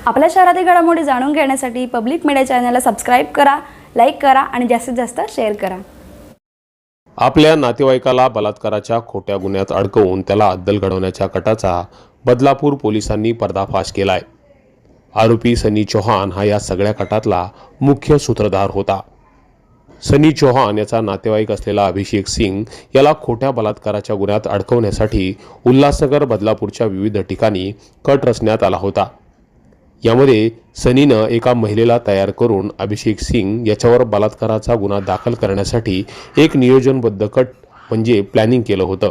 आपल्या शहरातील घडामोडी जाणून घेण्यासाठी पब्लिक मीडिया चॅनलला सबस्क्राइब करा, लाईक करा आणि जास्तीत जास्त शेअर करा। आपल्या नातेवाईकाला बलात्काराच्या खोट्या गुन्ह्यात अडकवून त्याला अद्दल घडवण्याच्या कटाचा बदलापूर पोलिसांनी पर्दाफाश केलाय। आरोपी सनी चौहान हा या सगळ्या कटातला मुख्य सूत्रधार होता। सनी चौहान याचा नातेवाईक असलेला अभिषेक सिंग याला खोट्या बलात्काराच्या गुन्ह्यात अडकवण्यासाठी उल्हासनगर बदलापूरच्या विविध ठिकाणी कट रचण्यात आला होता। यामध्ये सनीनं एका महिलेला तयार करून अभिषेक सिंग याच्यावर बलात्काराचा गुन्हा दाखल करण्यासाठी एक नियोजनबद्ध कट म्हणजे प्लॅनिंग केलं होतं।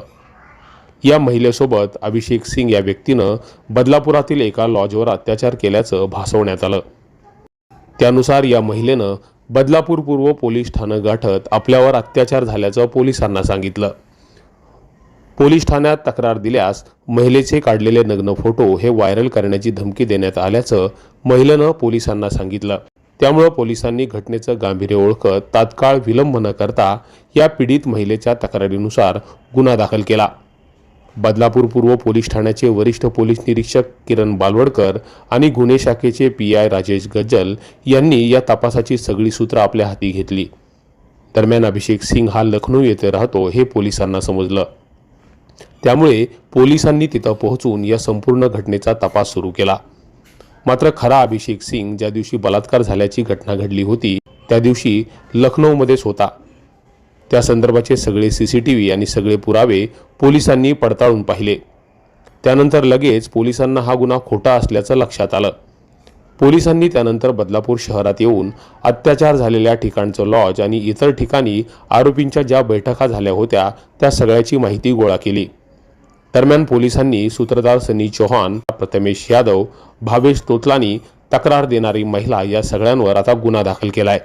या महिलेसोबत अभिषेक सिंग या व्यक्तीनं बदलापुरातील एका लॉजवर अत्याचार केल्याचं भासवण्यात आलं। त्यानुसार या महिलेनं बदलापूर पूर्व पोलीस ठाणं गाठत आपल्यावर अत्याचार झाल्याचं पोलिसांना सांगितलं। पोलीस ठाण्यात तक्रार दिल्यास महिलेचे काढलेले नग्न फोटो हे व्हायरल करण्याची धमकी देण्यात आल्याचं महिलेनं पोलिसांना सांगितलं। त्यामुळे पोलिसांनी घटनेचं गांभीर्य ओळखत तात्काळ विलंब न करता या पीडित महिलेच्या तक्रारीनुसार गुन्हा दाखल केला। बदलापूर पूर्व पोलीस ठाण्याचे वरिष्ठ पोलीस निरीक्षक किरण बालवडकर आणि गुन्हे शाखेचे PI राजेश गज्जल यांनी या तपासाची सगळी सूत्र आपल्या हाती घेतली। दरम्यान अभिषेक सिंग हा लखनौ येथे राहतो हे पोलिसांना समजलं। त्यामुळे पोलिसांनी तिथं पोहोचून या संपूर्ण घटनेचा तपास सुरू केला। मात्र खरा अभिषेक सिंग ज्या दिवशी बलात्कार झाल्याची घटना घडली होती त्या दिवशी लखनौमध्येच होता। त्या संदर्भाचे सगळे CCTV आणि सगळे पुरावे पोलिसांनी पडताळून पाहिले। त्यानंतर लगेच पोलिसांना हा गुन्हा खोटा असल्याचं लक्षात आलं। पोलिसांनी त्यानंतर बदलापूर शहरात येऊन अत्याचार झालेल्या ठिकाणचं लॉज आणि इतर ठिकाणी आरोपींच्या ज्या बैठका झाल्या होत्या त्या सगळ्याची माहिती गोळा केली। दरम्यान पोलिसांनी सूत्रधार सनी चौहान, प्रथमेश यादव, भावेश तोतलानी, तक्रार देणारी महिला या सगळ्यांवर आता गुन्हा दाखल केलाय।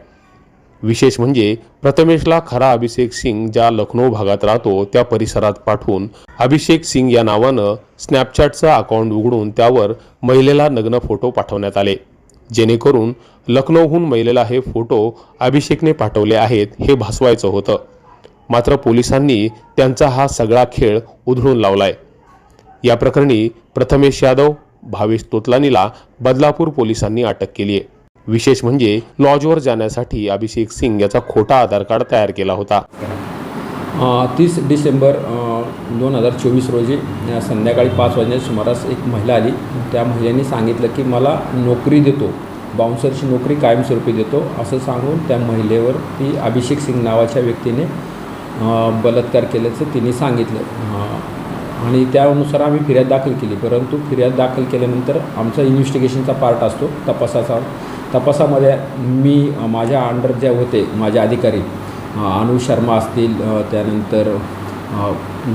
विशेष म्हणजे प्रथमेशला खरा अभिषेक सिंग ज्या लखनौ भागात राहतो त्या परिसरात पाठवून अभिषेक सिंग या नावानं स्नॅपचॅटचं अकाउंट उघडून त्यावर महिलेला नग्न फोटो पाठवण्यात आले, जेणेकरून लखनौहून महिलेला हे फोटो अभिषेकने पाठवले आहेत हे भासवायचं होतं। मात्र पोलिसांनी त्यांचा हा सगळा खेळ उधळून लावलाय। या प्रकरणी प्रथमेश यादव, भावेश तोतलानीला बदलापूर पोलिसांनी अटक केली आहे। विशेष म्हणजे लॉजवर जाण्यासाठी अभिषेक सिंग याचा खोटा आधार कार्ड तयार केला होता। 30 डिसेंबर 2024 रोजी संध्याकाळी 5 वाजण्याच्या सुमारास एक महिला आली। त्या महिलेने सांगितलं की मला नोकरी देतो, बाउन्सरची नोकरी कायमस्वरूपी देतो असं सांगून त्या महिलेवर ती अभिषेक सिंग नावाच्या व्यक्तीने बलात्कार केल्याचं तिने सांगितलं आणि त्यानुसार आम्ही फिर्याद दाखल केली। परंतु फिर्याद दाखल केल्यानंतर आमचा इन्व्हेस्टिगेशनचा पार्ट असतो तपासामध्ये मी माझ्या अंडर जे होते माझे अधिकारी अनु शर्मा असतील, त्यानंतर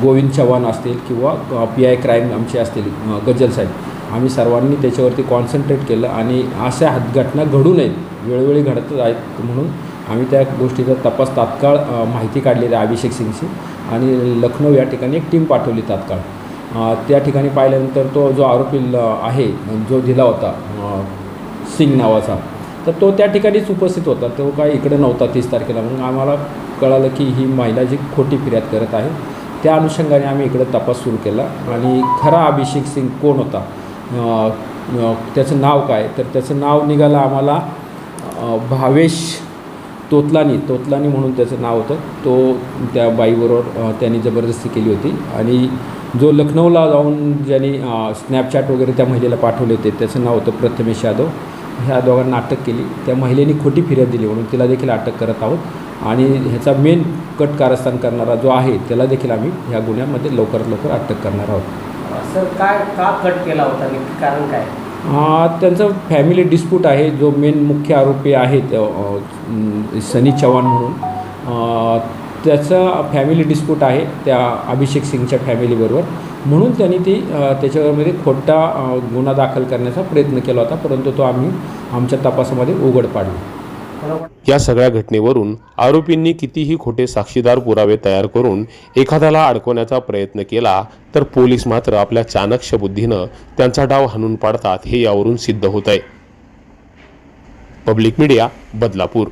गोविंद चव्हाण असतील किंवा PI क्राईम आमचे असतील गज्जल साहेब, आम्ही सर्वांनी त्याच्यावरती कॉन्सन्ट्रेट केलं आणि अशा घटना घडू नयेत, वेळोवेळी घडत आहेत म्हणून आम्ही त्या गोष्टीचा तपास तात्काळ माहिती काढलेली आहे अभिषेक सिंगची आणि लखनौ या ठिकाणी एक टीम पाठवली तात्काळ। त्या ठिकाणी पाहिल्यानंतर तो जो आरोपी आहे जो दिला होता सिंग नावाचा, तर तो त्या ठिकाणीच उपस्थित होता, तो काय इकडे नव्हता 30 तारखेला। मग आम्हाला कळालं की ही महिला जी खोटी फिर्याद करत आहे, त्या अनुषंगाने आम्ही इकडे तपास सुरू केला आणि खरा अभिषेक सिंग कोण होता, त्याचं नाव काय, तर त्याचं नाव निघालं आम्हाला भावेश तोतलानी म्हणून त्याचं नाव होतं। तो त्या बाईबरोबर त्यांनी जबरदस्ती केली होती आणि जो लखनौला जाऊन ज्यांनी स्नॅपचॅट वगैरे त्या महिलेला पाठवले होते त्याचं नाव होतं प्रथमेश यादव। ह्या दोघांना अटक केली। त्या महिलेने खोटी फिर्याद दिली म्हणून तिला देखील अटक करत आहोत आणि ह्याचा मेन कट कारस्थान करणारा जो आहे त्याला देखील आम्ही ह्या गुन्ह्यामध्ये लवकरात लवकर अटक करणार आहोत। सर का कट केला होता, कारण काय? त्यांचं फॅमिली डिस्प्यूट आहे। जो मेन मुख्य आरोपी आहेत सनी चव्हाण म्हणून, त्याचा फॅमिली डिस्प्यूट आहे त्या अभिषेक सिंगच्या फॅमिलीबरोबर, म्हणून त्यांनी ती त्याच्यामध्ये खोटा गुन्हा दाखल करण्याचा प्रयत्न केला होता, परंतु तो आम्ही आमच्या तपासामध्ये उघड पाडला। या सगळ्या घटनेवरून आरोपींनी कितीही खोटे साक्षीदार पुरावे तयार करून एखाद्याला अडकवण्याचा प्रयत्न केला तर पोलीस मात्र आपल्या चाणक्य बुद्धीनं त्यांचा डाव हाणून पाडतात हे यावरून सिद्ध होत आहे। Public media, Badlapur.